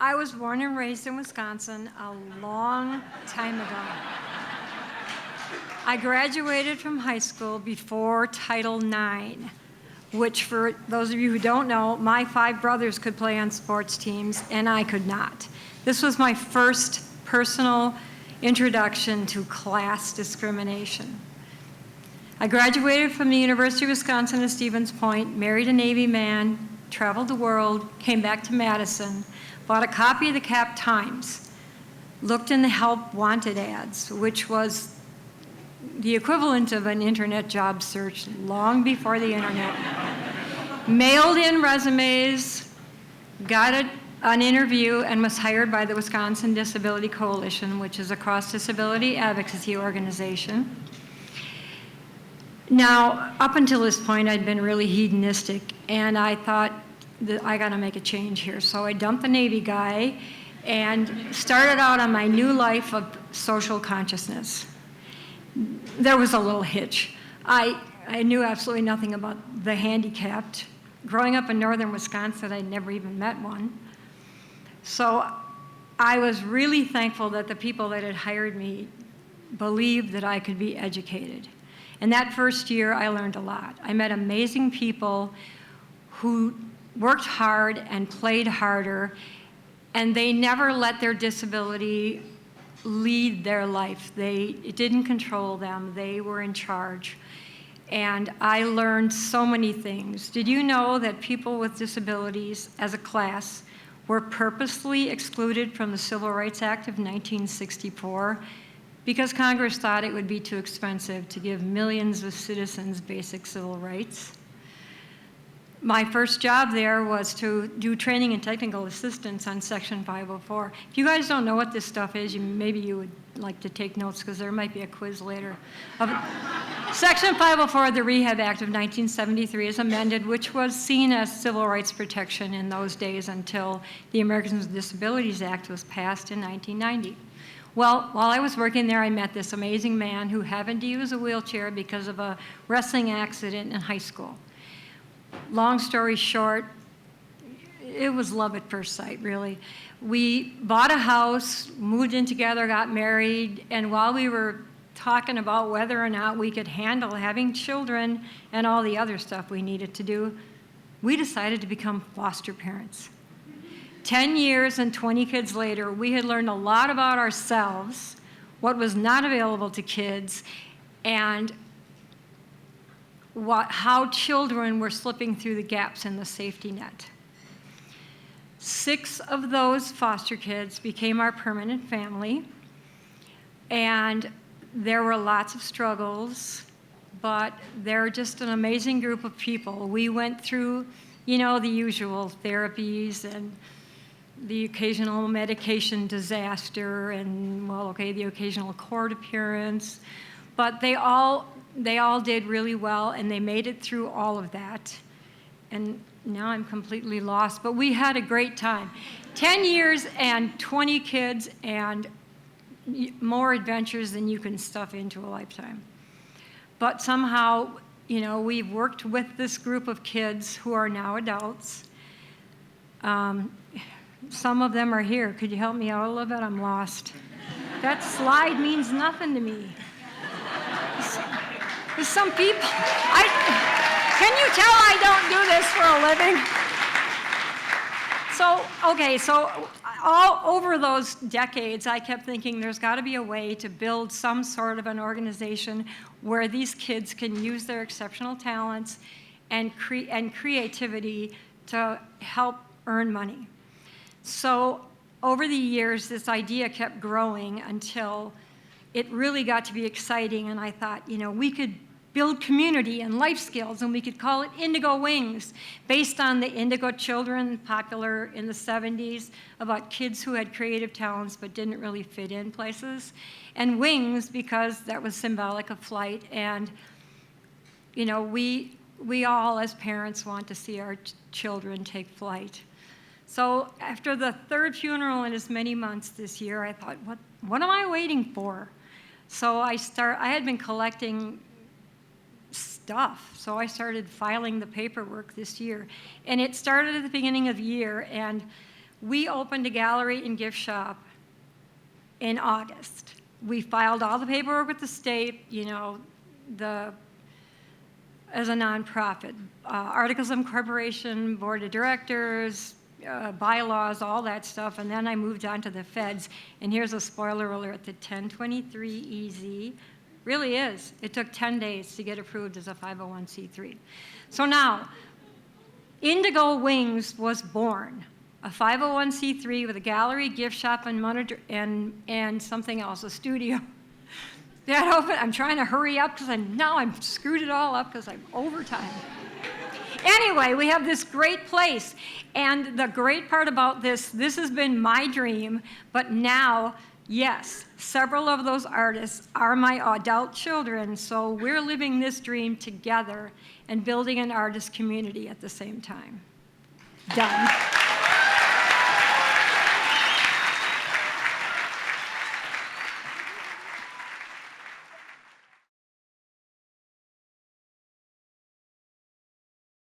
I was born and raised in Wisconsin a long time ago. I graduated from high school before Title IX, which for those of you who don't know, my 5 brothers could play on sports teams and I could not. This was my first personal introduction to class discrimination. I graduated from the University of Wisconsin at Stevens Point, married a Navy man, traveled the world, came back to Madison, bought a copy of the Cap Times, looked in the help wanted ads, which was the equivalent of an internet job search long before the internet. Mailed in resumes, got an interview, and was hired by the Wisconsin Disability Coalition, which is a cross-disability advocacy organization. Now, up until this point, I'd been really hedonistic, and I thought that I gotta make a change here. So I dumped the Navy guy and started out on my new life of social consciousness. There was a little hitch. I knew absolutely nothing about the handicapped. Growing up in northern Wisconsin, I'd never even met one. So I was really thankful that the people that had hired me believed that I could be educated. And that first year, I learned a lot. I met amazing people who worked hard and played harder, and they never let their disability lead their life. It didn't control them. They were in charge. And I learned so many things. Did you know that people with disabilities as a class were purposely excluded from the Civil Rights Act of 1964? Because Congress thought it would be too expensive to give millions of citizens basic civil rights. My first job there was to do training and technical assistance on Section 504. If you guys don't know what this stuff is, maybe you would like to take notes because there might be a quiz later. Section 504 of the Rehab Act of 1973 is amended, which was seen as civil rights protection in those days until the Americans with Disabilities Act was passed in 1990. Well, while I was working there, I met this amazing man who happened to use a wheelchair because of a wrestling accident in high school. Long story short, it was love at first sight, really. We bought a house, moved in together, got married, and while we were talking about whether or not we could handle having children and all the other stuff we needed to do, we decided to become foster parents. 10 years and 20 kids later, we had learned a lot about ourselves, what was not available to kids, and how children were slipping through the gaps in the safety net. 6 of those foster kids became our permanent family, and there were lots of struggles, but they're just an amazing group of people. We went through, the usual therapies and the occasional medication disaster and, the occasional court appearance, but they all did really well, and they made it through all of that. And now I'm completely lost, but we had a great time. 10 years and 20 kids and more adventures than you can stuff into a lifetime. But somehow, we've worked with this group of kids who are now adults. Some of them are here. Could you help me out a little bit? I'm lost. That slide means nothing to me. There's some people, can you tell I don't do this for a living? So all over those decades, I kept thinking there's got to be a way to build some sort of an organization where these kids can use their exceptional talents and creativity to help earn money. So over the years, this idea kept growing until it really got to be exciting, and I thought, we could build community and life skills, and we could call it Indigo Wings, based on the Indigo Children, popular in the 70s, about kids who had creative talents but didn't really fit in places, and Wings because that was symbolic of flight, and we all as parents want to see our children take flight. So after the 3rd funeral in as many months this year, I thought, what am I waiting for? So I had been collecting stuff, so I started filing the paperwork this year. And it started at the beginning of the year, and We opened a gallery and gift shop in August. We filed all the paperwork with the state, you know, as a nonprofit, articles of incorporation, board of directors, bylaws, all that stuff, and then I moved on to the feds. And here's a spoiler alert: the 1023 EZ really is. It took 10 days to get approved as a 501c3. So now, Indigo Wings was born, a 501c3 with a gallery, gift shop, and something else, a studio. That open. I'm trying to hurry up because I'm screwed it all up because I'm overtime. Anyway, we have this great place, and the great part about this has been my dream, but now, yes, several of those artists are my adult children, so we're living this dream together and building an artist community at the same time. Done.